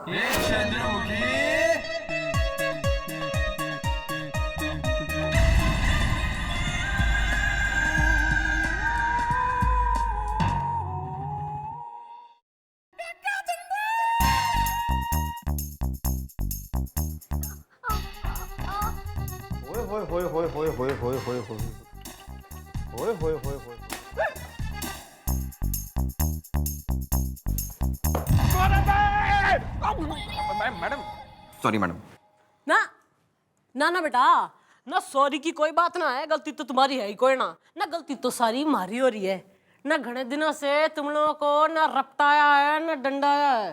ये चंद्रमुखी। होए होए होए होए होए होए होए होए होए होए होए होए मैडम सॉरी मैडम। ना ना ना बेटा, ना सॉरी की कोई बात ना है। गलती तो तुम्हारी है ही कोई ना। ना गलती तो सारी मारी हो रही है। ना घने दिनों से तुम लोगों को ना रपटाया है ना डंडाया है।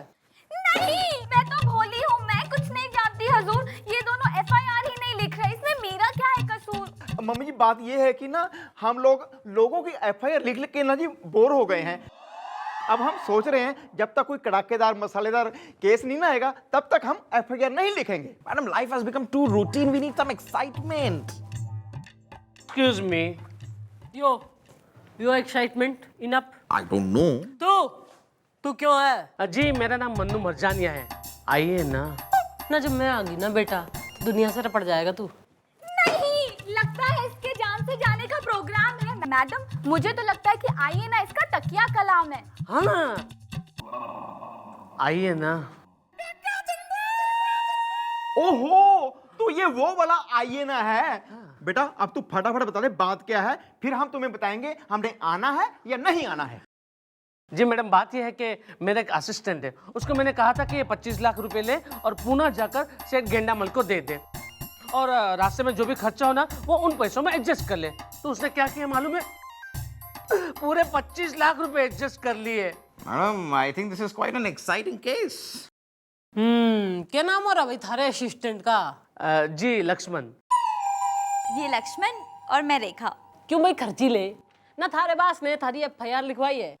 नहीं, मैं तो भोली हूँ, मैं कुछ नहीं जानती हजूर। ये दोनों एफआईआर ही नहीं लिख रहे, इसमें मेरा क्या है कसूर? मम्मी जी बात ये है कि ना हम लोगों की एफआईआर लिख लिख के ना जी बोर हो गए हैं। अब हम सोच रहे हैं जब तक कोई कड़ाकेदार मसालेदार केस नहीं ना आएगा तब तक हम एफआईआर नहीं लिखेंगे। Madam life has become too routine, we need some excitement. Excuse me, यो excitement enough? I don't know. तू क्यों है? जी मेरा नाम मन्नू मरजानिया है। आइए ना। ना जब मैं आ गई ना बेटा, दुनिया से रपट जाएगा तू। नहीं, लगता है इसके जान से जाने का प्रोग्राम है। मैडम, मुझे तो लगता है कि आइए ना इसका तकिया कलाम है। हाँ ना, आइए ना। ओहो, तो ये वो वाला आइए ना है। बेटा अब तू फटाफट बता दे बात क्या है, फिर हम तुम्हें बताएंगे हमने आना है या नहीं आना है। जी मैडम, बात यह है कि मेरा एक असिस्टेंट है, उसको मैंने कहा था कि ये 25 लाख रुपए ले और पुणे जाकर सेठ गेंडामल को दे दे और रास्ते में जो भी खर्चा हो ना वो उन पैसों में एडजस्ट कर ले। तो उसने क्या किया मालूम है? पूरे 25 लाख रुपए एडजस्ट कर लिए। Madam I think this is quite an exciting case. क्या नाम हो रहा भाई थारे असिस्टेंट का? जी लक्ष्मण। ये लक्ष्मण और मैं रेखा। क्यों भाई खर्ची ले ना? थारे बास ने थारी एफआईआर लिखवाई है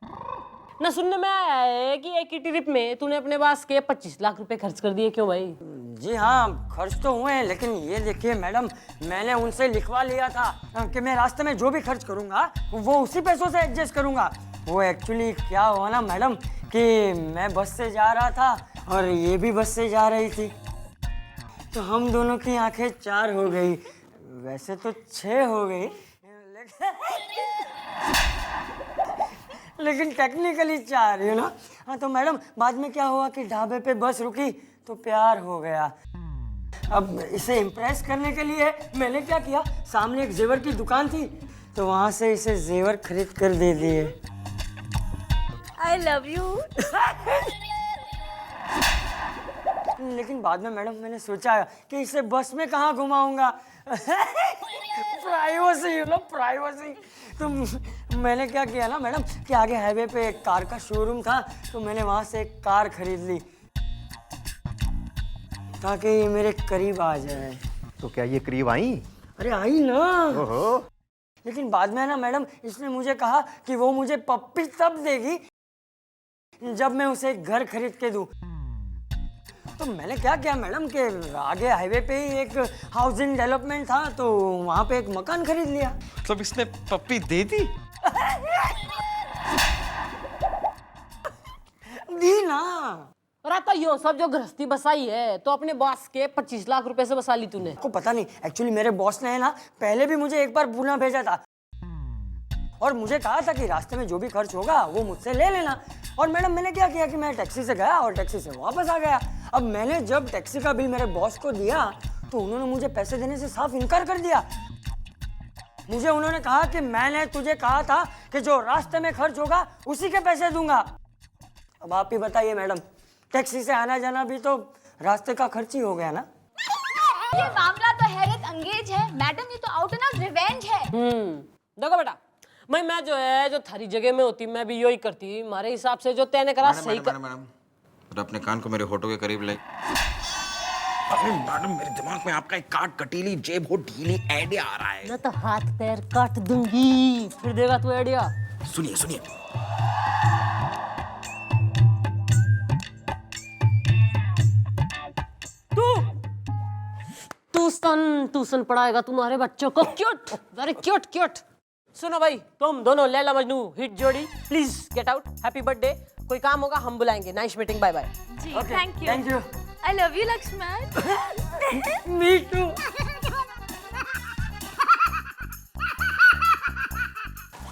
ना? सुनने में आया है कि एक ही ट्रिप में तूने अपने बास के 25 लाख रुपए खर्च कर दिए। क्यों भाई? जी हाँ, खर्च तो हुए हैं, लेकिन ये देखिए मैडम, मैंने उनसे लिखवा लिया था कि मैं रास्ते में जो भी खर्च करूँगा वो उसी पैसों से एडजस्ट करूँगा। वो एक्चुअली क्या हुआ ना मैडम कि मैं बस से जा रहा था और ये भी बस से जा रही थी, तो हम दोनों की आंखें 4 हो गई। वैसे तो 6 हो गई, लेकिन टेक्निकली 4, यू नो। हाँ तो मैडम बाद में क्या हुआ कि ढाबे पे बस रुकी तो प्यार हो गया। अब इसे इम्प्रेस करने के लिए मैंने क्या किया, सामने एक जेवर की दुकान थी तो वहां से इसे जेवर खरीद कर दे दिए। आई लव यू। लेकिन बाद में मैडम मैंने सोचा कि इसे बस में कहाँ घुमाऊंगा। Privacy, you know, privacy. तो मैंने क्या किया ना मैडम कि आगे हाईवे पे एक कार का शोरूम था तो मैंने वहां से एक कार खरीद ली ताकि ये मेरे करीब आ जाए। तो क्या ये करीब आई? अरे आई ना। ओहो, लेकिन बाद में ना मैडम इसने मुझे कहा कि वो मुझे पप्पी तब देगी जब मैं उसे एक घर खरीद के दूं। तो मैंने क्या किया मैडम कि आगे हाईवे पे ही एक हाउसिंग डेवलपमेंट था तो वहां पे एक मकान खरीद लिया। मतलब इसने पप्पी दे दी? दी ना। राता यो सब जो गृहस्थी बसाई है तो अपने बॉस के 25 लाख रुपए से बसा ली तूने। आपको पता नहीं, एक्चुअली मेरे बॉस ने ना पहले भी मुझे एक बार पुणे भेजा था और मुझे कहा था कि रास्ते में जो भी खर्च होगा वो मुझसे ले लेना। और मैडम मैंने क्या किया कि मैं टैक्सी से गया और टैक्सी से वापस आ गया। अब मैंने जब टैक्सी का बिल मेरे बॉस को दिया तो उन्होंने मुझे पैसे देने से साफ इनकार कर दिया। मुझे उन्होंने कहा कि मैंने तुझे कहा था कि जो रास्ते में खर्च होगा उसी के पैसे दूंगा। अब आप ही बताइए मैडम, टैक्सी से आना जाना भी तो रास्ते का खर्च ही हो गया ना। ये मामला तो हैरत अंगेज है मैडम, ये तो आउट एंड आउट रिवेंज है। देखो बेटा, मैं जो है जो थारी जगह में होती मैं भी यही करती। हमारे हिसाब से जो तैने करा सही कर। मैडम अपने कान को मेरे होठों के करीब ले। अरे मैडम मेरे दिमाग में आपका एक काट कटीली जेब हो ढीली आइडिया आ रहा है। मैं तो हाथ पैर काट दूंगी, फिर देगा तू आइडिया। सुनिए सुनिए। ट्यूशन पढ़ाएगा तुम्हारे बच्चों को। Cute, very cute cute. सुनो भाई, तुम दोनों लैला मजनू हिट जोड़ी, please get out. Happy birthday. कोई काम होगा हम बुलाएंगे। Nice meeting, bye bye. जी thank you. Thank you. I love you Lakshman. Me too.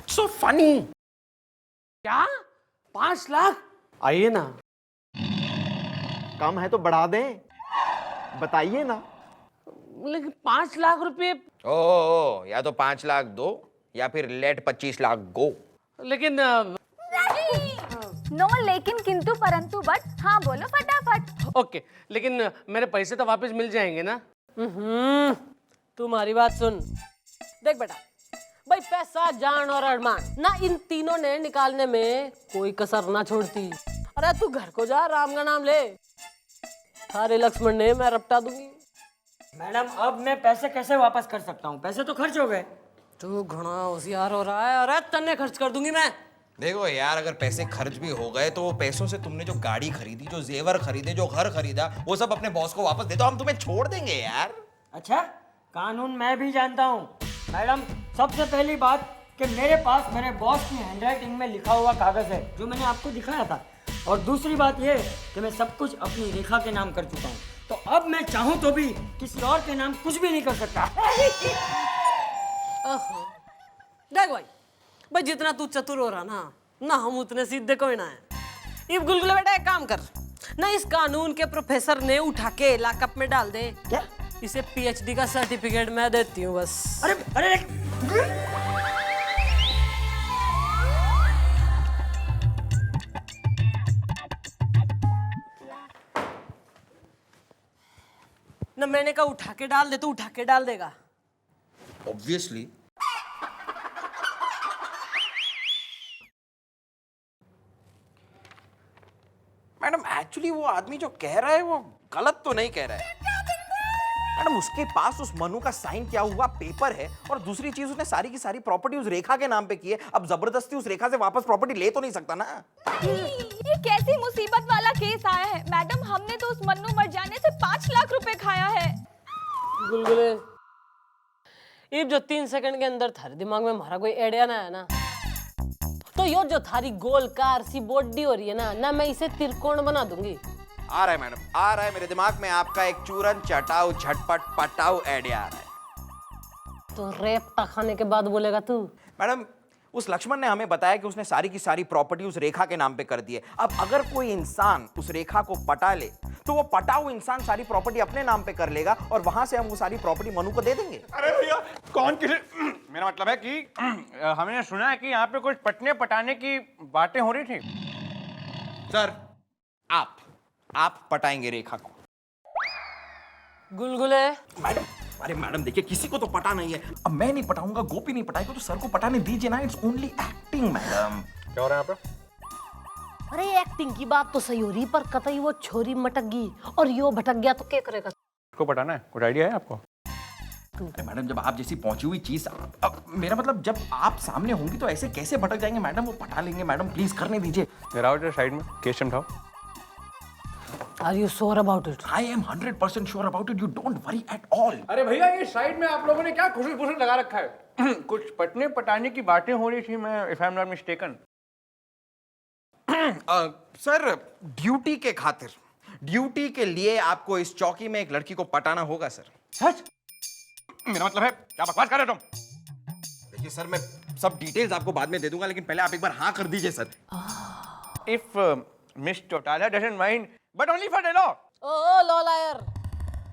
So funny. क्या 5 लाख? आइए ना। कम है तो बढ़ा दें, बताइए ना। लेकिन 5 लाख रुपए। ओ, या तो 5 लाख दो या फिर लेट 25 लाख गो। लेकिन नो लेकिन किंतु परंतु बट हाँ बोलो फटाफट। ओके, लेकिन मेरे पैसे तो वापस मिल जाएंगे ना? तुम्हारी बात सुन। देख बेटा, भाई पैसा, जान और अरमान ना, इन तीनों ने निकालने में कोई कसर ना छोड़ती। अरे तू घर को जा, राम का नाम ले। सारे लक्ष्मण ने मैं रपटा दूंगी। मैडम अब मैं पैसे कैसे वापस कर सकता हूँ? पैसे तो खर्च हो गए। तू घना होशियार हो रहा है। अरे तन्ने खर्च कर दूंगी मैं। देखो यार, अगर पैसे खर्च भी हो गए तो वो पैसों से तुमने जो गाड़ी खरीदी, जो जेवर खरीदे, जो घर खरीदा, वो सब अपने बॉस को वापस दे दो, हम तुम्हें छोड़ देंगे यार। अच्छा, कानून मैं भी जानता हूँ। मैडम सबसे पहली बात कि मेरे पास मेरे बॉस की हैंडराइटिंग में लिखा हुआ कागज है जो मैंने आपको दिखाया था। और दूसरी बात ये कि मैं सब कुछ अपनी रेखा के नाम कर चुका हूँ, तो अब मैं चाहूँ तो भी किसी और के नाम कुछ भी नहीं कर सकता। देख भाई जितना तू चतुर हो रहा ना हम उतने सीधे कोई ना है। इब गुलगुले बेटा एक काम कर ना, इस कानून के प्रोफेसर ने उठा के लॉकअप में डाल दे। क्या? इसे पीएचडी का सर्टिफिकेट मैं देती हूँ बस। अरे अरे ना मैंने कहा उठा के डाल दे, तो उठा के डाल देगा। ऑब्वियसली। मैडम एक्चुअली वो आदमी जो कह रहा है वो गलत तो नहीं कह रहा है। मैडम उसके पास उस मनु का साइन किया हुआ पेपर है, और दूसरी चीज उसने सारी की सारी प्रॉपर्टी उस रेखा के नाम पे की है। अब जबरदस्ती उस रेखा से वापस प्रॉपर्टी ले तो नहीं सकता ना। ये कैसी मुसीबत वाला केस आया है मैडम, हमने तो उस मन्नू मर जाने से 5 लाख रुपए खाया है। गुलगुले, इब जो 3 सेकंड के अंदर थारे दिमाग में हमारा कोई आइडिया ना है ना, तो यो जो थारी गोल कार सी बॉडी हो रही है ना मैं इसे त्रिकोण बना दूंगी। आ रहा है मैडम, आ रहा है मेरे दिमाग में आपका एक चूरन चटाऊ झटपट पटाऊ आइडिया आ रहा है। तो रेपटा खाने के बाद बोलेगा तू? मैडम उस लक्ष्मण ने हमें बताया कि उसने सारी की सारी प्रॉपर्टी उस रेखा के नाम पे कर दी है। अब अगर कोई इंसान उस रेखा को पटा ले तो वो पटाऊ इंसान सारी प्रॉपर्टी अपने नाम पे कर लेगा, और वहां से हम वो सारी प्रॉपर्टी मनु को दे देंगे। अरे भैया कौन किसी मेरा मतलब है कि हमने सुना है कि यहाँ पे कुछ पटने पटाने की बातें हो रही थी। सर आप पटाएंगे रेखा को। गुलगुले, मैडम अरे मैडम देखिए, किसी को तो पटा नहीं है। अब मैं नहीं पटाऊंगा, गोपी नहीं पटाएगा, तो सर को पटाने दीजिए ना। It's only acting madam. क्या हो रहा है यहाँ पे? अरे एक्टिंग की बात तो सही हो रही, पर कतई वो छोरी मटक गई और यो भटक गया तो क्या करेगा? इसको पटाना है, कुछ आइडिया है आपको? अरे मैडम जब आप जैसी पहुंची हुई चीज, अब मेरा मतलब जब आप सामने होंगी तो ऐसे कैसे भटक जाएंगे मैडम? वो पटा लेंगे मैडम, प्लीज करने दीजिए। मेरा आओ साइड में, केस समझाओ। Are you sure about it? I am 100% sure about it. You don't worry at all. अरे भैया ये साइड में आप लोगों ने क्या खुशी लगा रखा है? कुछ पटने पटाने की बातें हो रही थी, मैं if I am not mistaken. Sir duty के खातिर, ड्यूटी के लिए आपको इस चौकी में एक लड़की को पटाना होगा सर। सच? मेरा मतलब है क्या बकवास कर रहे हो तुम? देखिए सर, मैं सब डिटेल्स आपको बाद में दे दूंगा, लेकिन पहले आप एक बार हाँ कर दीजिए sir. If miss Chautala doesn't mind but only for the law. Oh law lawyer,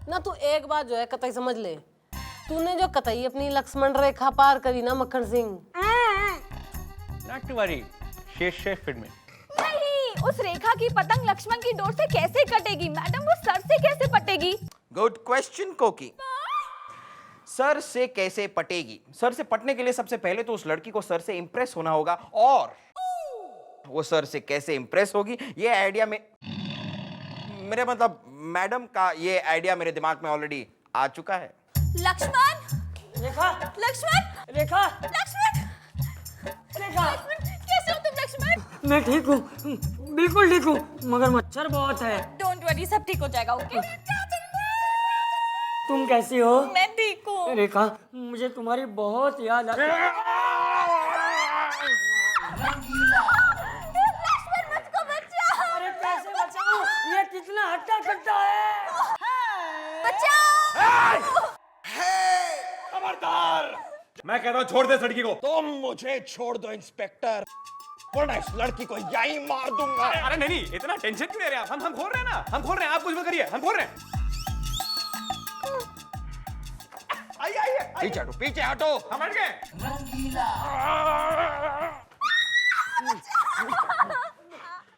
ना तू एक बात जो है कतई समझ ले, तूने जो कतई अपनी लक्ष्मण रेखा पार करी ना Makhan Singh, not to worry, she is safe with me. नहीं, उस रेखा की पतंग लक्ष्मण की डोर से कैसे कटेगी मैडम? वो सर से कैसे पटेगी? गुड क्वेश्चन कोकी। सर से कैसे पटेगी? सर से पटने के लिए सबसे पहले तो उस लड़की को सर से इंप्रेस होना होगा, और वो सर से कैसे इंप्रेस होगी ये आइडिया में, मेरे मतलब मैडम का ये आइडिया मेरे दिमाग में ऑलरेडी आ चुका है। लक्ष्मण, रेखा, लक्ष्मण, रेखा, लक्ष्मण, रेखा, कैसे हो तुम लक्ष्मण? मैं ठीक हूँ, बिल्कुल ठीक हूँ, मगर मच्छर बहुत है। डोंट वरी, सब ठीक हो जाएगा, ओके? तुम कैसी हो? मैं ठीक हूँ। रेखा, मुझे तुम्हारी बहुत याद आती है। लक्ष्मण मुझको मैं कह रहा हूँ छोड़ दे इस लड़की को। तुम मुझे छोड़ दो इंस्पेक्टर, वरना इस लड़की को यहीं मार दूंगा। अरे नहीं, इतना टेंशन क्यों ले रहे हैं आप? हम खोल रहे हैं ना, हम खोल रहे हैं, आप कुछ मत करिए, हम खोल रहे हैं। आइए पीछे हटो, पीछे हटो। हम हट गए।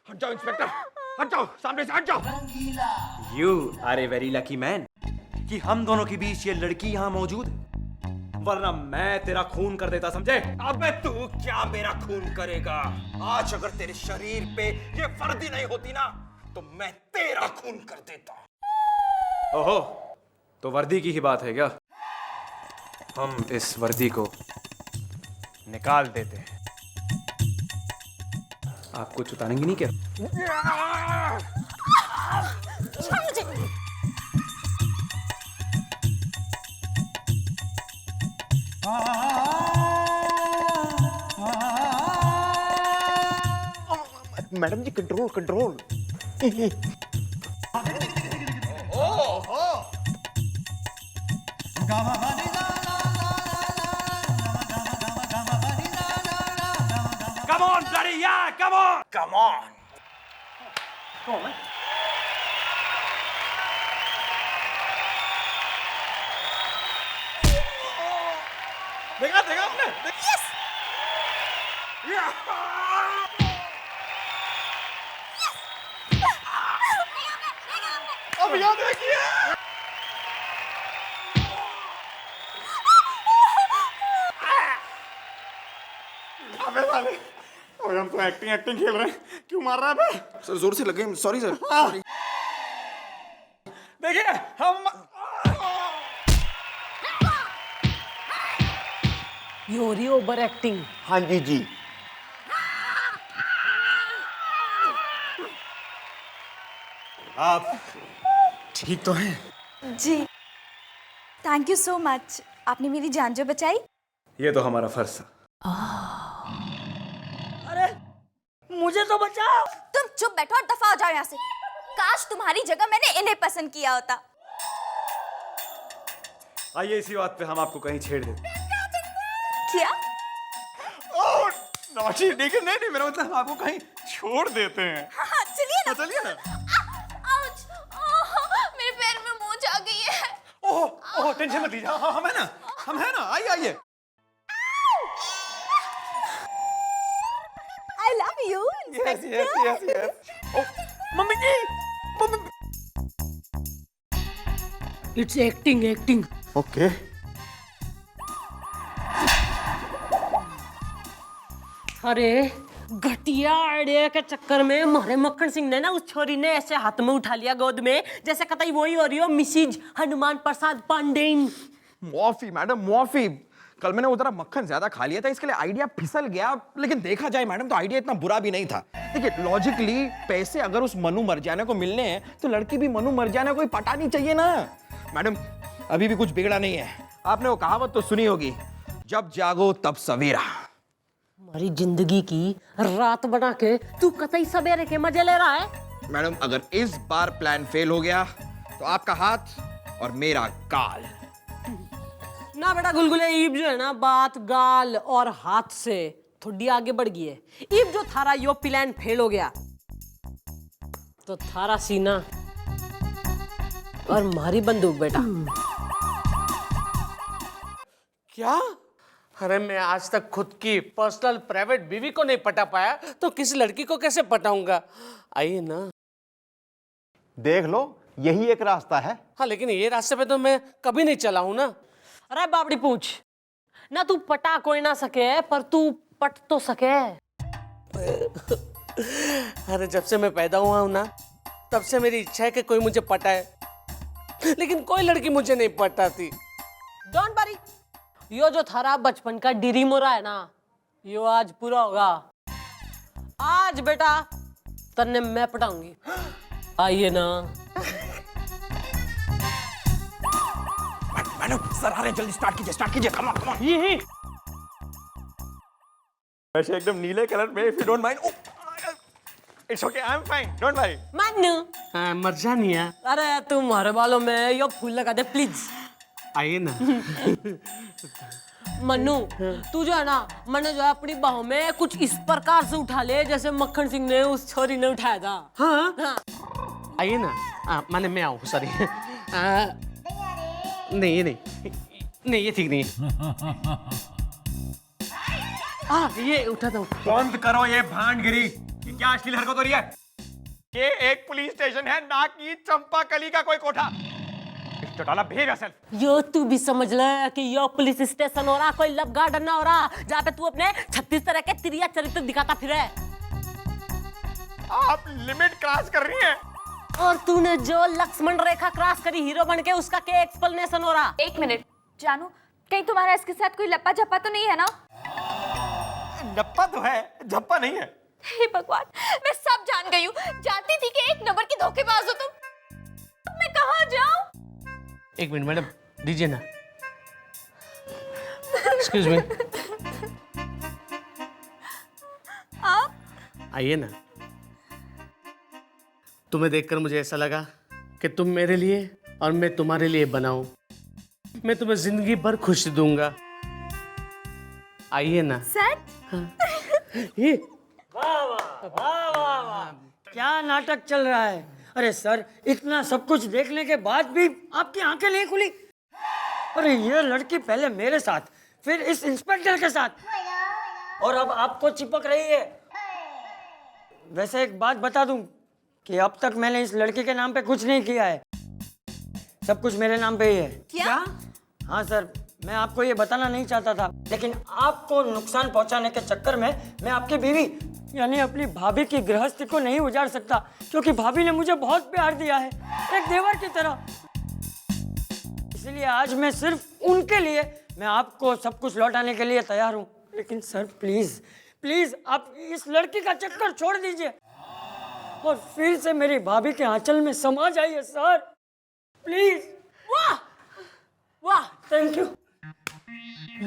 हट जाओ इंस्पेक्टर, हट जाओ, सामने से हट जाओ। You are a very lucky man कि हम दोनों के बीच ये लड़की यहाँ मौजूद है, वरना मैं तेरा खून कर देता, समझे? अबे तू क्या मेरा खून करेगा? आज अगर तेरे शरीर पे ये वर्दी नहीं होती ना, तो मैं तेरा खून कर देता। ओहो, तो वर्दी की ही बात है क्या? हम इस वर्दी को निकाल देते हैं। आप कुछ उतारेंगे नहीं क्या? मैडम जी control control. Come on, bloody yeah, come on. Come on. देखा आपने? अब यहाँ देखिए। अबे साले, ओए हम तो एक्टिंग खेल रहे हैं, क्यों मार रहा है बे? सर जोर से लगे, सॉरी सर। देखिए हम योरी ओवर एक्टिंग। हाँ जी जी। आप ठीक तो हैं? जी, थैंक यू सो मच, आपने मेरी जान जो बचाई। ये तो हमारा फर्ज था। अरे मुझे तो बचाओ। तुम चुप बैठो और दफा हो जाओ यहाँ से। काश तुम्हारी जगह मैंने इन्हें पसंद किया होता। आइए इसी बात पे हम आपको कहीं छेड़ देते। क्या? नौशी, नहीं मेरा मतलब आपको कहीं छोड़ देते हैं। हाँ, चलिए ना। चलिए ना। आउच! ओह, मेरे पैर में मोच आ गई है। ओह टेंशन मत लीजिए, हम है ना, आइए। I love you, inspector. yes. Mummy जी, इट्स एक्टिंग। ओके। अरे घटिया आइडिया के चक्कर में हमारे मक्खन सिंह ने ना उस छोरी ने ऐसे हाथ में उठा लिया गोद में, जैसे कतई वही हो रही हो मिसिज हनुमान प्रसाद पांडेन। मुआफी मैडम, मुआफी। कल मैंने उधर मक्खन ज्यादा खा लिया था, इसके लिए आइडिया फिसल गया। लेकिन देखा जाए मैडम तो आइडिया इतना बुरा भी नहीं था। देखिए लॉजिकली पैसे अगर उस मनु मरजाना को मिलने हैं तो लड़की भी मनु मरजाना को ही पटानी चाहिए ना। मैडम अभी भी कुछ बिगड़ा नहीं है। आपने वो कहावत तो सुनी होगी, जब जागो तब सवेरा। हमारी जिंदगी की रात बना के तू कतई सवेरे के मजे ले रहा है। मैडम अगर इस बार प्लान फेल हो गया तो आपका हाथ और मेरा गाल। ना बेटा गुलगुले, ईब जो है ना बात गाल और हाथ से थोड़ी आगे बढ़ गई है। ईब जो थारा यो प्लान फेल हो गया तो थारा सीना और मारी बंदूक बेटा। क्या? अरे मैं आज तक खुद की पर्सनल प्राइवेट बीवी को नहीं पटा पाया तो किसी लड़की को कैसे पटाऊंगा? आइए ना। देख लो, यही एक रास्ता है। हाँ लेकिन ये रास्ते पे तो मैं कभी नहीं चला हूं ना। अरे बाबड़ी पूछ ना, तू पटा कोई ना सके पर तू पट तो सके। अरे जब से मैं पैदा हुआ हूं ना, तब से मेरी इच्छा है कि कोई मुझे पटाए, लेकिन कोई लड़की मुझे नहीं पटाती। डोंट वरी, यो जो थारा बचपन का ड्रीम हो रहा है ना, यो आज पूरा होगा। आज बेटा तन्ने मैं पटाऊंगी। आइए ना। मैडम सर आ रहे हैं, जल्दी स्टार्ट कीजिए, कम ऑन। यही वैसे एकदम नीले कलर में, if you don't mind. It's okay, I am fine, don't worry. मानू मरजानिया, अरे तुम्हारे बालों में यो फूल लगा दे प्लीज। आइए ना। मन्नू तू जो है ना मैंने जो है अपनी बाहों में कुछ इस प्रकार से उठा ले जैसे मक्खन सिंह ने उस छोरी ने उठाया था। हाँ आइए ना, माने मैं आऊँ, सॉरी। नहीं ये नहीं ये ठीक नहीं है। ये उठा था। बंद करो ये भांडगिरी, ये क्या अश्लील हरकत हो रही है? ये एक पुलिस स्टेशन है, ना कि चंपाकली का कोई कोठा। Chautala behave yourself. यो तू भी समझ ले कि यो पुलिस स्टेशन हो रहा, कोई लब गार्डन ना हो रहा जहाँ पे तू अपने 36 तरह के तिरिया चरित्र दिखाता फिरे। आप लिमिट क्रॉस कर रही हैं। और तूने जो लक्ष्मण रेखा क्रॉस करी हीरो बन के, उसका क्या एक्सप्लेनेशन हो रहा? 1 मिनट जानू, कहीं तुम्हारा इसके साथ कोई लप्पा झप्पा तो नहीं है ना? लप्पा तो है, झप्पा नहीं है। हे भगवान, मैं सब जान गई हूँ। जानती थी कि 1 नंबर की धोखेबाज हो तुम। अब मैं कहाँ जाऊँ? 1 मिनट मैडम, दीजिए ना। Excuse me. आप आइए ना। तुम्हें देखकर मुझे ऐसा लगा कि तुम मेरे लिए और मैं तुम्हारे लिए बना हूं। मैं तुम्हें जिंदगी भर खुशी दूंगा। आइए ना। सच? ये क्या नाटक चल रहा है? अरे सर, इतना सब कुछ देखने के बाद भी आपकी आंखें नहीं खुली? अरे ये लड़की पहले मेरे साथ, फिर इस इंस्पेक्टर के साथ, और अब आपको चिपक रही है। वैसे एक बात बता दूं कि अब तक मैंने इस लड़की के नाम पे कुछ नहीं किया है। सब कुछ मेरे नाम पे ही है। क्या? हाँ सर, मैं आपको ये बताना नहीं चाहता था, लेकिन आपको नुकसान पहुंचाने के चक्कर में मैं आपकी बीवी यानी अपनी भाभी की गृहस्थी को नहीं उजाड़ सकता, क्योंकि भाभी ने मुझे बहुत प्यार दिया है, एक देवर की तरह। इसलिए आज मैं सिर्फ उनके लिए मैं आपको सब कुछ लौटाने के लिए तैयार हूँ। लेकिन सर प्लीज प्लीज आप इस लड़की का चक्कर छोड़ दीजिए और फिर से मेरी भाभी के आंचल में समा जाइए सर, प्लीज। वाह वाह, थैंक यू।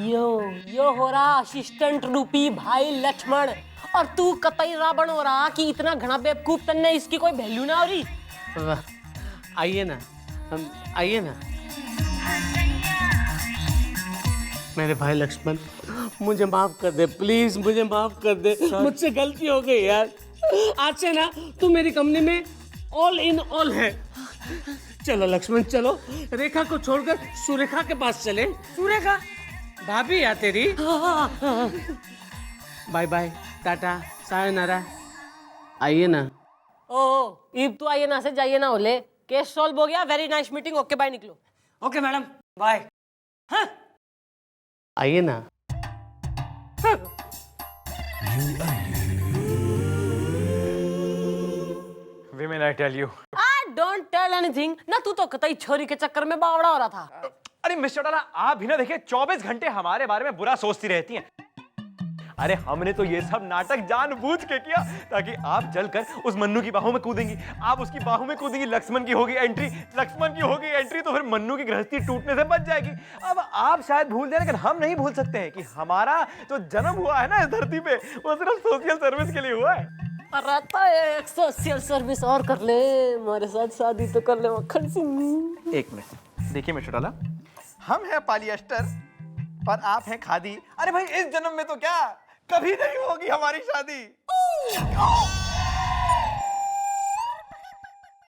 यो हो रहा असिस्टेंट रूपी भाई लक्ष्मण, और तू कतई रावण हो रहा कि इतना घना बेवकूफ तन्ने इसकी कोई वैल्यू ना हो रही। आइए ना, आइए ना। मेरे भाई लक्ष्मण, मुझे माफ कर दे प्लीज, मुझे माफ कर दे। मुझसे गलती हो गई यार। आज से ना तू मेरी कंपनी में ऑल इन ऑल है। चलो लक्ष्मण चलो, रेखा को छोड़कर सुरेखा के पास चले। सुरेखा भाभी या तेरी। Bye bye, tata, sayonara. आइए ना। ओ इब तू आइए ना से जाइए ना होले, केस सॉल्व हो गया। Very nice meeting, okay bye, निकलो। Okay madam, bye. हाँ? आइए ना। Women, I tell you. I don't tell anything ना, तू तो कतई छोरी के चक्कर में बावड़ा हो रहा था। अरे मिस चौटाला, आप भी ना देखिए 24 घंटे हमारे बारे में बुरा सोचती रहती हैं। अरे हमने तो ये सब नाटक जानबूझ के किया ताकि आप जलकर उस मन्नू की बाहों में कूदेंगी, आप उसकी बाहों में कूदेंगी, लक्ष्मण की होगी एंट्री, लक्ष्मण की होगी एंट्री तो फिर मन्नू की गृहस्थी टूटने से बच जाएगी। अब आप शायद भूल जाए, लेकिन हम नहीं भूल सकते हैं कि हमारा जो जन्म हुआ है ना इस धरती पे, वो सिर्फ सोशल सर्विस के लिए हुआ है। रहता है एक सोशल सर्विस और कर ले, हमारे साथ शादी तो कर ले मक्खन सिंह। एक मिनट देखिए मिस चौटाला, हम हैं पॉलिएस्टर पर आप हैं खादी। अरे भाई इस जन्म में तो क्या, कभी नहीं होगी हमारी शादी।